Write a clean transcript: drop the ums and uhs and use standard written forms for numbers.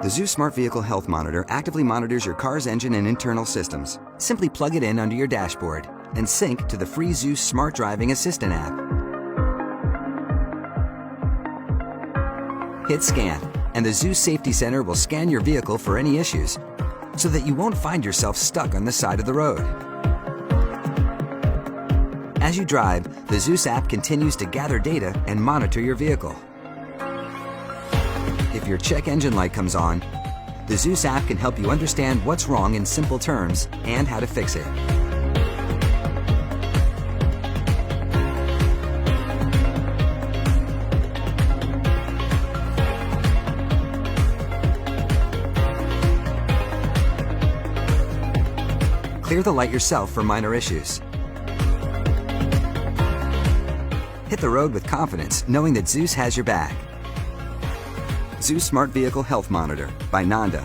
The Zus Smart Vehicle Health Monitor actively monitors your car's engine and internal systems. Simply plug it in under your dashboard and sync to the free Zus Smart Driving Assistant app. Hit Scan, and the Zus Safety Center will scan your vehicle for any issues, so that you won't find yourself stuck on the side of the road. As you drive, the Zus app continues to gather data and monitor your vehicle. If your check engine light comes on, the Zus app can help you understand what's wrong in simple terms and how to fix it. Clear the light yourself for minor issues. Hit the road with confidence, knowing that Zus has your back. Zus Smart Vehicle Health Monitor by Nonda.